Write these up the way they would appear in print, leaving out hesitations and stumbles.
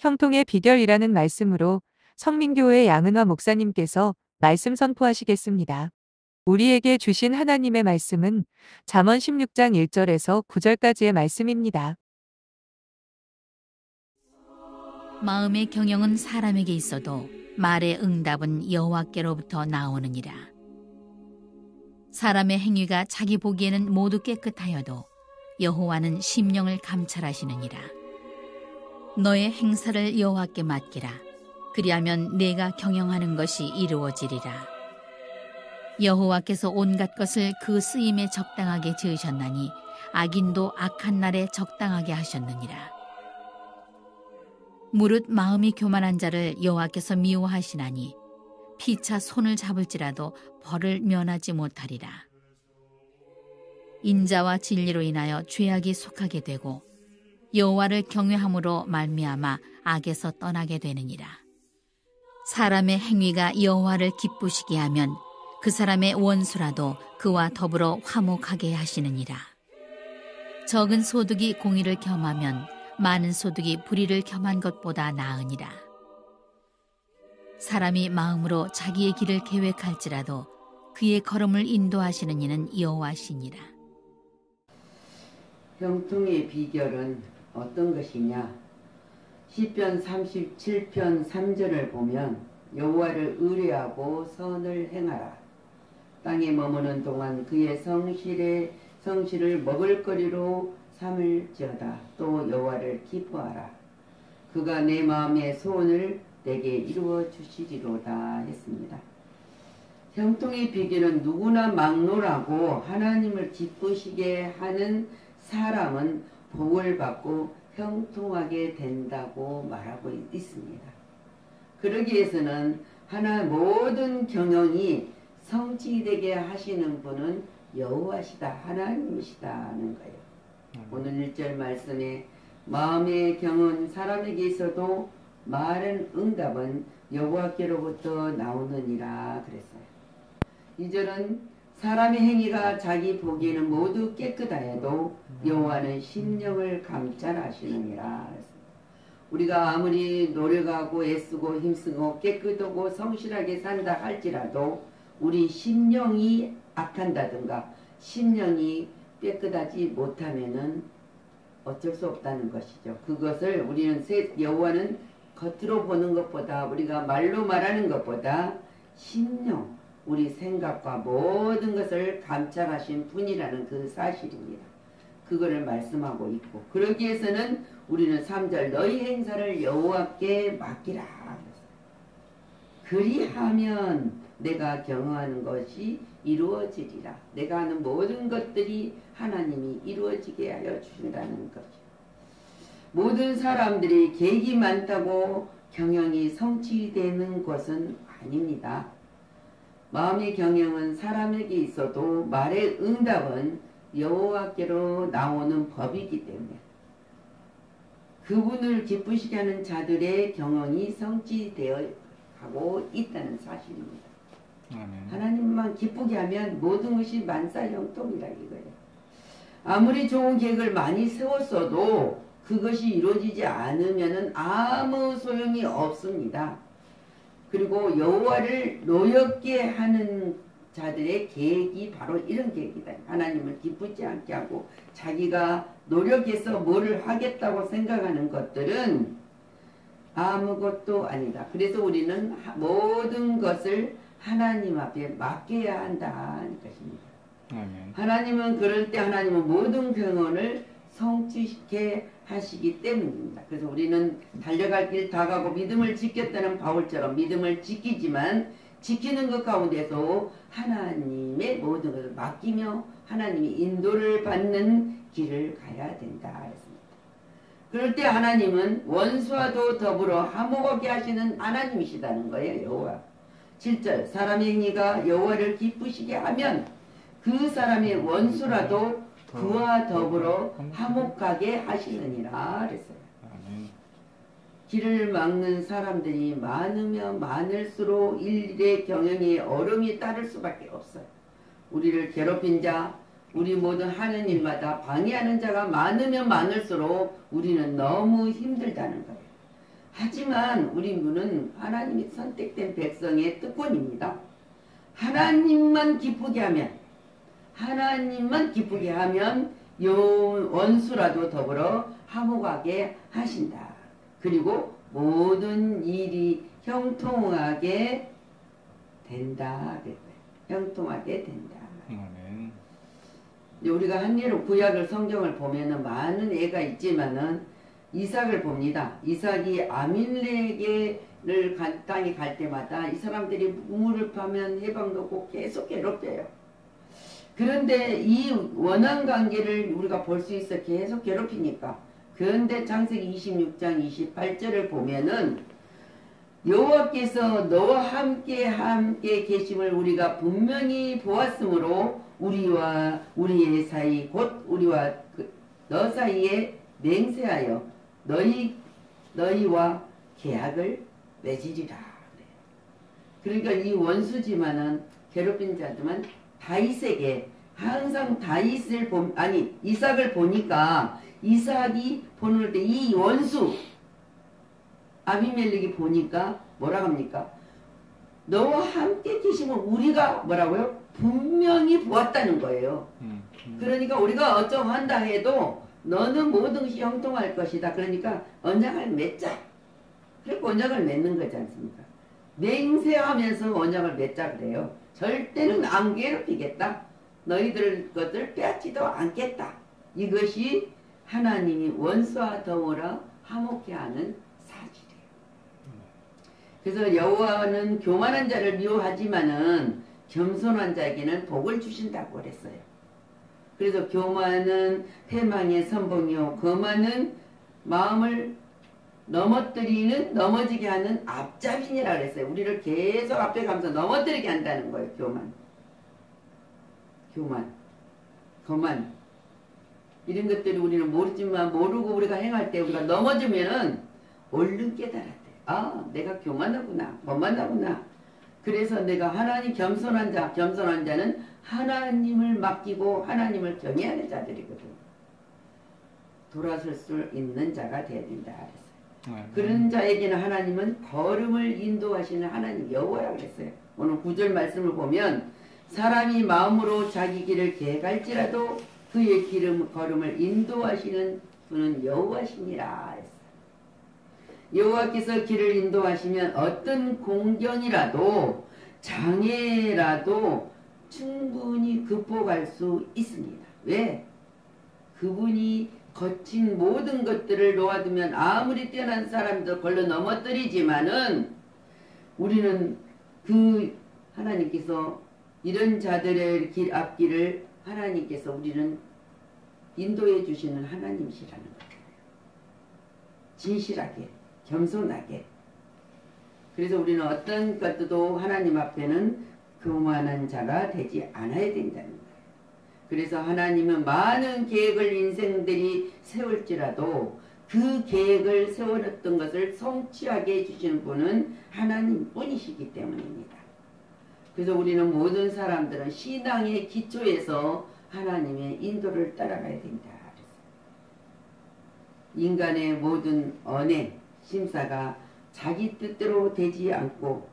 형통의 비결이라는 말씀으로 성민교회 양은화 목사님께서 말씀 선포하시겠습니다. 우리에게 주신 하나님의 말씀은 잠언 16장 1절에서 9절까지의 말씀입니다. 마음의 경영은 사람에게 있어도 말의 응답은 여호와께로부터 나오느니라. 사람의 행위가 자기 보기에는 모두 깨끗하여도 여호와는 심령을 감찰하시느니라. 너의 행사를 여호와께 맡기라. 그리하면 내가 경영하는 것이 이루어지리라. 여호와께서 온갖 것을 그 쓰임에 적당하게 지으셨나니 악인도 악한 날에 적당하게 하셨느니라. 무릇 마음이 교만한 자를 여호와께서 미워하시나니 피차 손을 잡을지라도 벌을 면하지 못하리라. 인자와 진리로 인하여 죄악이 속하게 되고 여호와를 경외함으로 말미암아 악에서 떠나게 되느니라. 사람의 행위가 여호와를 기쁘시게 하면 그 사람의 원수라도 그와 더불어 화목하게 하시느니라. 적은 소득이 공의를 겸하면 많은 소득이 불의를 겸한 것보다 나으니라. 사람이 마음으로 자기의 길을 계획할지라도 그의 걸음을 인도하시는 이는 여호와시니라. 형통의 비결은 어떤 것이냐? 시편 37편 3절을 보면 여호와를 의뢰하고 선을 행하라. 땅에 머무는 동안 그의 성실을 먹을거리로 삼을지어다. 또 여호와를 기뻐하라. 그가 내 마음의 소원을 내게 이루어 주시리로다 했습니다. 형통의 비결은 누구나 막론하고 하나님을 기쁘시게 하는 사람은 복을 받고 형통하게 된다고 말하고 있습니다. 그러기 위해서는 모든 경영이 성취되게 하시는 분은 여호와시다, 하나님이시다는 거예요. 오늘 1절 말씀에 마음의 경은 사람에게 있어도 말은 응답은 여호와께로부터 나오느니라 그랬어요. 2절은 사람의 행위가 자기 보기에는 모두 깨끗하여도 여호와는 심령을 감찰하시느니라. 우리가 아무리 노력하고 애쓰고 힘쓰고 깨끗하고 성실하게 산다 할지라도 우리 심령이 악한다든가 심령이 깨끗하지 못하면은 어쩔 수 없다는 것이죠. 그것을 우리는 여호와는 겉으로 보는 것보다 우리가 말로 말하는 것보다 심령, 우리 생각과 모든 것을 감찰하신 분이라는 그 사실입니다. 그거를 말씀하고 있고, 그러기 위해서는 우리는 3절 너희 행사를 여호와께 맡기라. 그리하면 내가 경험하는 것이 이루어지리라. 내가 하는 모든 것들이 하나님이 이루어지게 하여 주신다는 거죠. 모든 사람들이 계획이 많다고 경영이 성취되는 것은 아닙니다. 마음의 경영은 사람에게 있어도 말의 응답은 여호와께로 나오는 법이기 때문에 그분을 기쁘시게 하는 자들의 경영이 성취되어 가고 있다는 사실입니다. 하나님만 기쁘게 하면 모든 것이 만사형통이라 이거예요. 아무리 좋은 계획을 많이 세웠어도 그것이 이루어지지 않으면 아무 소용이 없습니다. 그리고 여호와를 노엽게 하는 자들의 계획이 바로 이런 계획이다. 하나님을 기쁘지 않게 하고 자기가 노력해서 뭐를 하겠다고 생각하는 것들은 아무것도 아니다. 그래서 우리는 모든 것을 하나님 앞에 맡겨야 한다는 것입니다. 아멘. 하나님은 그럴 때 하나님은 모든 경험을 성취시켜 하시기 때문입니다. 그래서 우리는 달려갈 길 다 가고 믿음을 지켰다는 바울처럼 믿음을 지키지만 지키는 것 가운데서 하나님의 모든 것을 맡기며 하나님이 인도를 받는 길을 가야 된다 했습니다. 그럴 때 하나님은 원수와도 더불어 화목하게 하시는 하나님이시다는 거예요. 여호와. 7절 사람의 행위가 여호와를 기쁘시게 하면 그 사람의 원수라도 그와 더불어 화목하게 하시느니라 그랬어요. 길을 막는 사람들이 많으면 많을수록 일일의 경영에 어려움이 따를 수밖에 없어요. 우리를 괴롭힌 자, 우리 모든 하는 일마다 방해하는 자가 많으면 많을수록 우리는 너무 힘들다는 거예요. 하지만 우리 분은 하나님이 선택된 백성의 특권입니다. 하나님만 기쁘게 하면 원수라도 더불어 화목하게 하신다. 그리고 모든 일이 형통하게 된다. 형통하게 된다. 아멘. 우리가 한예로 구약을 성경을 보면은 많은 애가 있지만은 이삭을 봅니다. 이삭이 아밀렉을 땅에 갈 때마다 이 사람들이 우물을 파면 해방도 없고 계속 괴롭혀요. 그런데 이 원한 관계를 우리가 볼 수 있어 계속 괴롭히니까. 그런데 창세기 26장 28절을 보면은 여호와께서 너와 함께 계심을 우리가 분명히 보았으므로 우리와 우리의 사이 곧 우리와 너 사이에 맹세하여 너희와 계약을 맺으리라. 그러니까 이 원수지만은 괴롭힌 자지만 다윗에게 항상 이삭을 보니까 이삭이 보는 때 이 원수 아비멜렉이 보니까 뭐라고 합니까? 너와 함께 계시면 우리가 뭐라고요? 분명히 보았다는 거예요. 그러니까 우리가 어쩌한다 해도 너는 모든 것이 형통할 것이다. 그러니까 언약을 맺자. 그리고 언약을 맺는 거지 않습니까? 맹세하면서 언약을 맺자 그래요. 절대는 안 괴롭히겠다. 너희들 것을 빼앗지도 않겠다. 이것이 하나님이 원수와 더불어 화목케 하는 사실이에요. 그래서 여호와는 교만한 자를 미워하지만은 겸손한 자에게는 복을 주신다고 그랬어요. 그래서 교만은 패망의 선봉이요 거만은 마음을 넘어지게 하는 앞잡이니라 그랬어요. 우리를 계속 앞에 가면서 넘어뜨리게 한다는 거예요. 거만 이런 것들이 우리는 모르지만 모르고 우리가 행할 때 우리가 넘어지면은 얼른 깨달았대. 아, 내가 교만하구나, 거만하구나. 그래서 내가 하나님 겸손한 자는 하나님을 맡기고 하나님을 경외하는 자들이거든. 돌아설 수 있는 자가 되어야 된다 그랬어요. 그런 자에게는 하나님은 걸음을 인도하시는 하나님 여호와라고 그랬어요. 오늘 9절 말씀을 보면 사람이 마음으로 자기 길을 계갈지라도 그의 걸음을 인도하시는 분은 여호와시니라 했어요. 여호와께서 길을 인도하시면 어떤 공경이라도 장애라도 충분히 극복할 수 있습니다. 왜? 그분이 거친 모든 것들을 놓아두면 아무리 뛰어난 사람도 걸러 넘어뜨리지만은 우리는 그 하나님께서 이런 자들의 앞길을 하나님께서 우리는 인도해 주시는 하나님이시라는 거예요. 진실하게, 겸손하게. 그래서 우리는 어떤 것도 하나님 앞에는 교만한 자가 되지 않아야 된다는 거예요. 그래서 하나님은 많은 계획을 인생들이 세울지라도 그 계획을 세웠던 것을 성취하게 해주시는 분은 하나님 뿐이시기 때문입니다. 그래서 우리는 모든 사람들은 신앙의 기초에서 하나님의 인도를 따라가야 된다. 인간의 모든 언행, 심사가 자기 뜻대로 되지 않고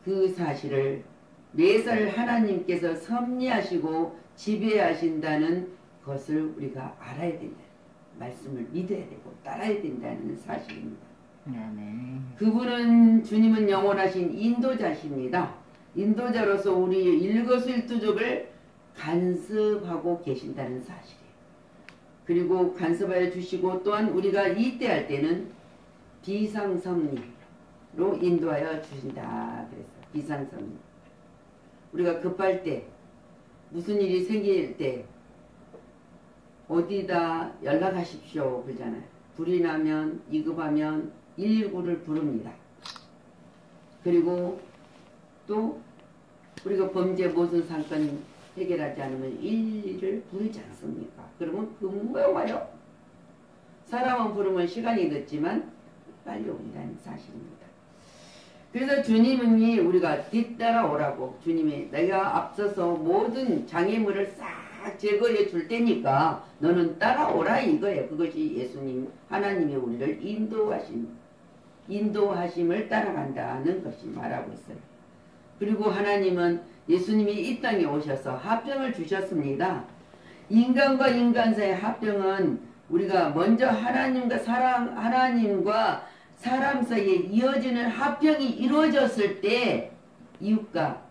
그 사실을 매살 하나님께서 섭리하시고 지배하신다는 것을 우리가 알아야 된다. 말씀을 믿어야 되고 따라야 된다는 사실입니다. 그분은 주님은 영원하신 인도자십니다. 인도자로서 우리의 일거수일투족을 간섭하고 계신다는 사실이에요. 그리고 간섭하여 주시고 또한 우리가 이때할 때는 비상섭리로 인도하여 주신다 그랬어요. 비상섭리. 우리가 급할 때 무슨 일이 생길 때 어디다 연락하십시오 그러잖아요. 불이 나면 위급하면 119를 부릅니다. 그리고 또 우리가 범죄 무슨 사건 해결하지 않으면 112를 부르지 않습니까? 그러면 금방 와요. 사람은 부르면 시간이 늦지만 빨리 온다는 사실입니다. 그래서 주님이 우리가 뒤따라 오라고 주님이 내가 앞서서 모든 장애물을 싹 제거해 줄 테니까 너는 따라오라 이거예요. 그것이 예수님 하나님이 우리를 인도하신 인도하심을 따라간다는 것이 말하고 있어요. 그리고 하나님은 예수님이 이 땅에 오셔서 화평을 주셨습니다. 인간과 인간 사이의 화평은 우리가 먼저 하나님과 사람 사이에 이어지는 화평이 이루어졌을 때 이웃과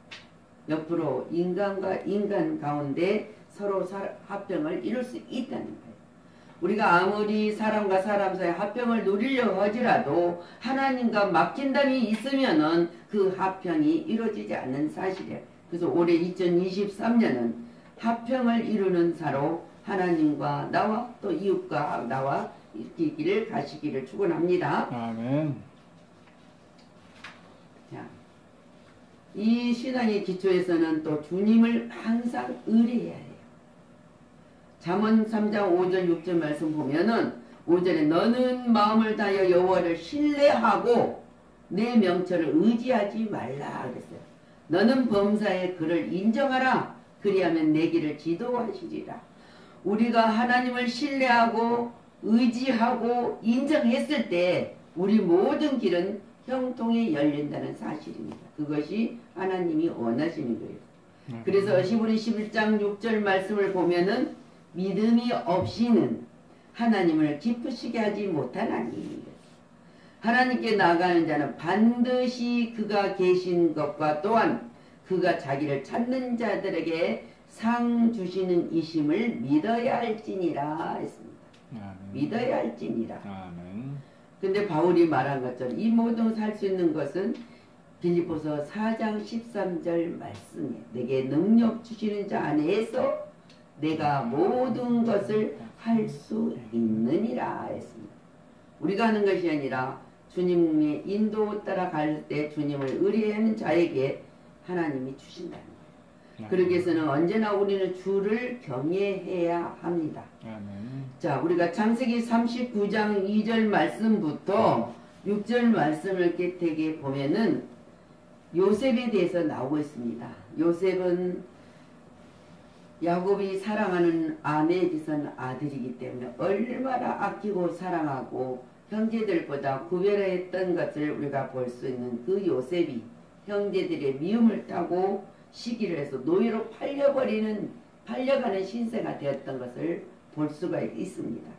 옆으로 인간과 인간 가운데 서로 화평을 이룰 수 있다는 거예요. 우리가 아무리 사람과 사람 사이 화평을 누리려 하지라도 하나님과 막힌담이 있으면은 그 화평이 이루어지지 않는 사실이에요. 그래서 올해 2023년은 화평을 이루는 사로 하나님과 나와 또 이웃과 나와 이 길을 가시기를 축원합니다. 아멘. 자, 이 신앙의 기초에서는 또 주님을 항상 의뢰해야 해요. 잠언 3장 5절 6절 말씀 보면은 5절에 너는 마음을 다하여 여호와를 신뢰하고 내 명철을 의지하지 말라 그랬어요. 너는 범사에 그를 인정하라. 그리하면 내 길을 지도하시리라. 우리가 하나님을 신뢰하고 의지하고 인정했을 때 우리 모든 길은 형통에 열린다는 사실입니다. 그것이 하나님이 원하시는 거예요. 그래서 시브리 11장 6절 말씀을 보면은 믿음이 없이는 하나님을 기쁘시게 하지 못하나니 하나님께 나아가는 자는 반드시 그가 계신 것과 또한 그가 자기를 찾는 자들에게 상 주시는 이심을 믿어야 할지니라 했습니다. 아멘. 믿어야 할지니라. 아멘. 근데 바울이 말한 것처럼 이 모든 살 수 있는 것은 빌립보서 4장 13절 말씀이에요. 내게 능력 주시는 자 안에서 내가 모든 것을 할 수 있느니라 했습니다. 우리가 하는 것이 아니라 주님의 인도 따라 갈 때 주님을 의뢰하는 자에게 하나님이 주신다는 거예요. 그러기 위해서는 언제나 우리는 주를 경외해야 합니다. 아멘. 자, 우리가 창세기 39장 2절 말씀부터 6절 말씀을 깨끗하게 보면은 요셉에 대해서 나오고 있습니다. 요셉은 야곱이 사랑하는 아내에 비선 아들이기 때문에 얼마나 아끼고 사랑하고 형제들보다 구별했던 것을 우리가 볼 수 있는 그 요셉이 형제들의 미움을 타고 시기를 해서 노예로 팔려가는 신세가 되었던 것을 볼 수가 있습니다.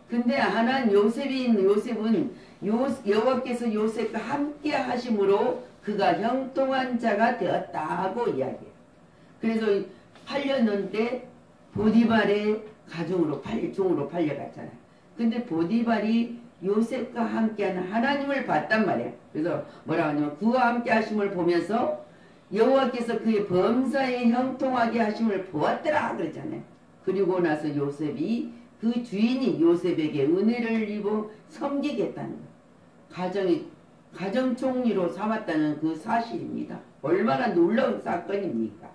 근데 하나는 요셉은 여호와께서 요셉과 함께 하심으로 그가 형통한 자가 되었다고 이야기해요. 그래서 팔렸는데 보디발의 종으로 팔려갔잖아요. 근데 보디발이 요셉과 함께하는 하나님을 봤단 말이에요. 그래서 뭐라고 하냐면 그와 함께 하심을 보면서 여호와께서 그의 범사에 형통하게 하심을 보았더라 그랬잖아요. 그리고 나서 요셉이 그 주인이 요셉에게 은혜를 입어 섬기겠다는 거예요. 가정 총리로 삼았다는 그 사실입니다. 얼마나 놀라운 사건입니까?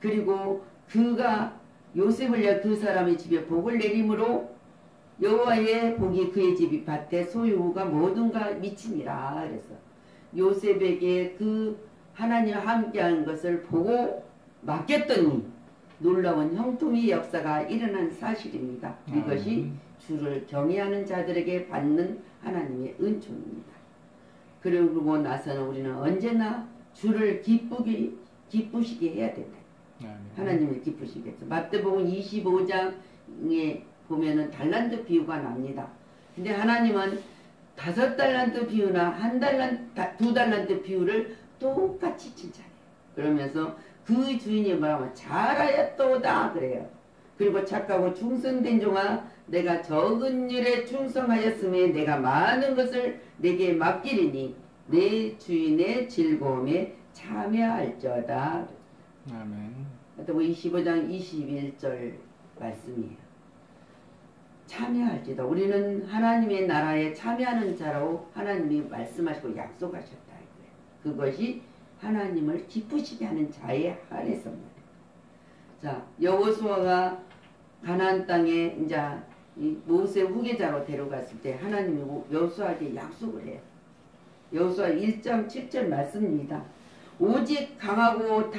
그리고 그가 요셉을 위해 그 사람의 집에 복을 내림으로 여호와의 복이 그의 집이 밭에 소유가 모든가 미치니라. 그래서 요셉에게 그 하나님 함께한 것을 보고 맡겼더니 놀라운 형통의 역사가 일어난 사실입니다. 이것이 주를 경외하는 자들에게 받는 하나님의 은총입니다. 그러고 나서는 우리는 언제나 주를 기쁘시게 해야 된다. 하나님을 기쁘시게 해서 마태복음 25장에 보면은 달란트 비유가 납니다. 근데 하나님은 5달란트 비유나 2달란트 비유를 똑같이 칭찬해요. 그러면서 그 주인이 뭐라면 잘하였도다 그래요. 그리고 착하고 충성된 종아 내가 적은 일에 충성하였음에 내가 많은 것을 내게 맡기리니 내 주인의 즐거움에 참여할지어다. 아멘. 25장 21절 말씀이에요. 참여할지도 우리는 하나님의 나라에 참여하는 자로 하나님이 말씀하시고 약속하셨다. 그것이 하나님을 기쁘시게 하는 자에 한해서입니다. 자, 여호수아가 가나안 땅에 이제 모세 후계자로 데려갔을 때 하나님이 여호수아에게 약속을 해요. 여호수아 1장 7절 말씀입니다. 오직 강하고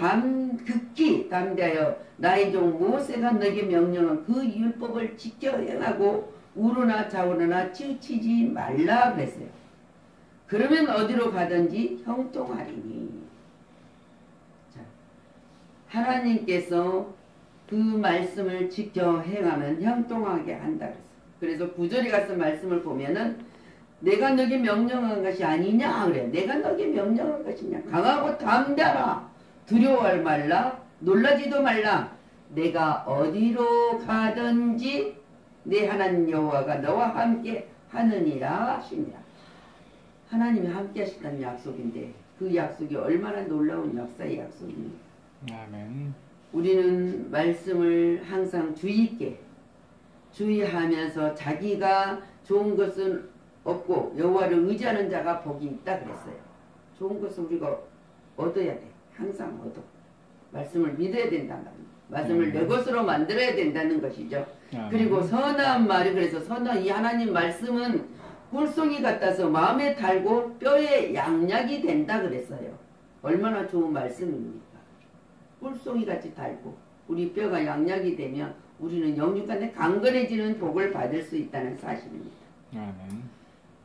극히 담대하여 나의 종 모세가 너에게 명령한 그 율법을 지켜 행하고 우러나 좌우러나 치우치지 말라 그랬어요. 그러면 어디로 가든지 형통하리니. 자, 하나님께서 그 말씀을 지켜 행하면 형통하게 한다 그랬어. 그래서 구절에 가서 말씀을 보면은 내가 너게 명령한 것이 아니냐 그래. 내가 너게 명령한 것이냐. 강하고 담대하라. 두려워할 말라. 놀라지도 말라. 내가 어디로 가든지 내 하나님 여호와가 너와 함께 하느니라 하십니다. 하나님이 함께 하신다는 약속인데 그 약속이 얼마나 놀라운 역사의 약속입니까? 아멘. 우리는 말씀을 항상 주의 있게 주의하면서 자기가 좋은 것은 없고 여호와를 의지하는 자가 복이 있다 그랬어요. 좋은 것은 우리가 얻어야 돼. 항상 얻어. 말씀을 믿어야 된다는 말씀을 내 것으로 만들어야 된다는 것이죠. 그리고 선한 말이 그래서 선한 이 하나님 말씀은 꿀송이 같아서 마음에 달고 뼈에 양약이 된다 그랬어요. 얼마나 좋은 말씀입니까? 꿀송이 같이 달고 우리 뼈가 양약이 되면 우리는 영육간에 강건해지는 복을 받을 수 있다는 사실입니다.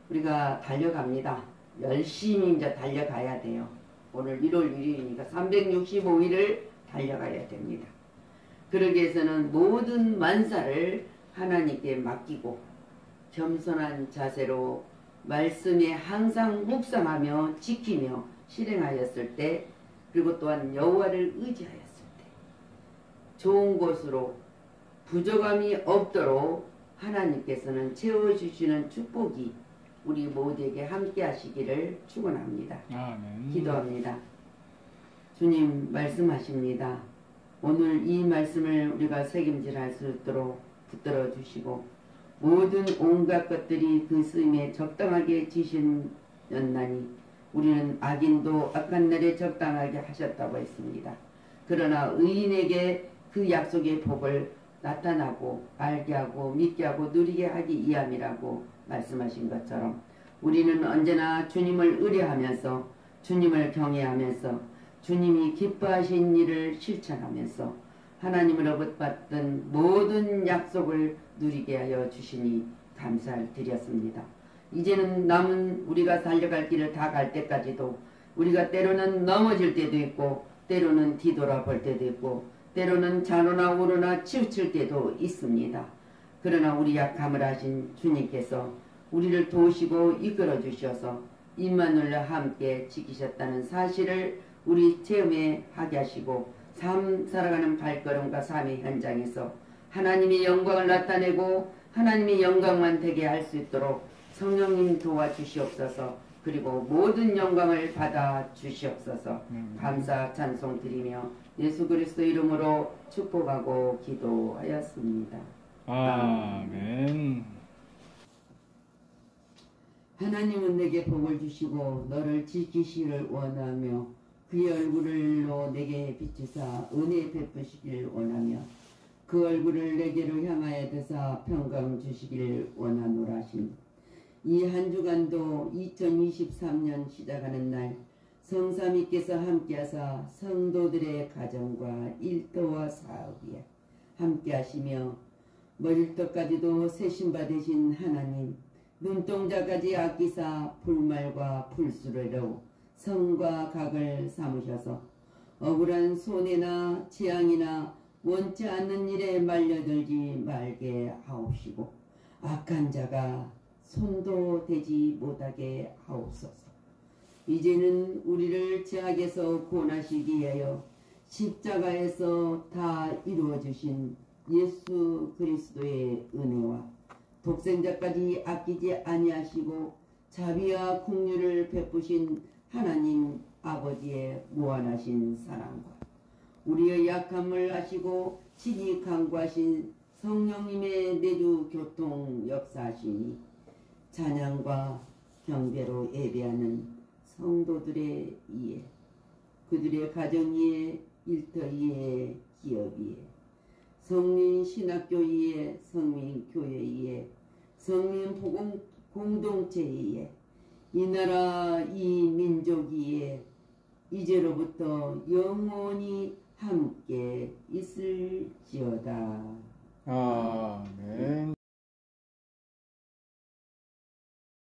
우리가 달려갑니다. 열심히 이제 달려가야 돼요. 오늘 1월 1일이니까 365일을 달려가야 됩니다. 그러기 위해서는 모든 만사를 하나님께 맡기고 겸손한 자세로 말씀에 항상 묵상하며 지키며 실행하였을 때 그리고 또한 여호와를 의지하였을 때 좋은 곳으로 부족함이 없도록 하나님께서는 채워주시는 축복이 우리 모두에게 함께 하시기를 축원합니다. 기도합니다. 주님 말씀하십니다. 오늘 이 말씀을 우리가 책임질할 수 있도록 붙들어 주시고 모든 온갖 것들이 그 쓰임에 적당하게 지신였나니 우리는 악인도 악한 날에 적당하게 하셨다고 했습니다. 그러나 의인에게 그 약속의 복을 나타나고 알게 하고 믿게 하고 누리게 하기 위함이라고 말씀하신 것처럼 우리는 언제나 주님을 의뢰하면서 주님을 경외하면서 주님이 기뻐하신 일을 실천하면서 하나님으로부터 받던 모든 약속을 누리게 하여 주시니 감사를 드렸습니다. 이제는 남은 우리가 달려갈 길을 다 갈 때까지도 우리가 때로는 넘어질 때도 있고 때로는 뒤돌아볼 때도 있고 때로는 좌로나 우로나 치우칠 때도 있습니다. 그러나 우리 약함을 아신 주님께서 우리를 도우시고 이끌어 주셔서 임마누엘과 함께 지키셨다는 사실을 우리 체험에 하게 하시고 삶 살아가는 발걸음과 삶의 현장에서 하나님의 영광을 나타내고 하나님의 영광만 되게 할 수 있도록 성령님 도와주시옵소서. 그리고 모든 영광을 받아 주시옵소서. 감사 찬송 드리며 예수 그리스도 이름으로 축복하고 기도하였습니다. 아멘. 하나님은 내게 복을 주시고 너를 지키시기를 원하며 그의 얼굴로 내게 비추사 은혜 베푸시기를 원하며 그 얼굴을 내게로 향하여 드사 평강 주시기를 원하노라 하신 이 한 주간도 2023년 시작하는 날 성삼위께서 함께하사 성도들의 가정과 일터와 사업에 함께하시며 머리털까지도 세신바 되신 하나님 눈동자까지 아끼사 풀말과 풀수레로 성과 각을 삼으셔서 억울한 손해나 재앙이나 원치 않는 일에 말려들지 말게 하옵시고 악한 자가 손도 대지 못하게 하옵소서. 이제는 우리를 죄악에서 구원하시기 위하여 십자가에서 다 이루어주신 예수 그리스도의 은혜와 독생자까지 아끼지 아니하시고 자비와 긍휼을 베푸신 하나님 아버지의 무한하신 사랑과 우리의 약함을 아시고 친히 강구하신 성령님의 내주 교통 역사하시니 찬양과 경배로 예배하는 성도들의 이해, 그들의 가정 이해, 일터 이해, 기업 이해, 성민 신학교 이해, 성민 교회 이해, 성민 공동체 이해, 이 나라 이 민족 이해 이제로부터 영원히 함께 있을지어다. 아멘.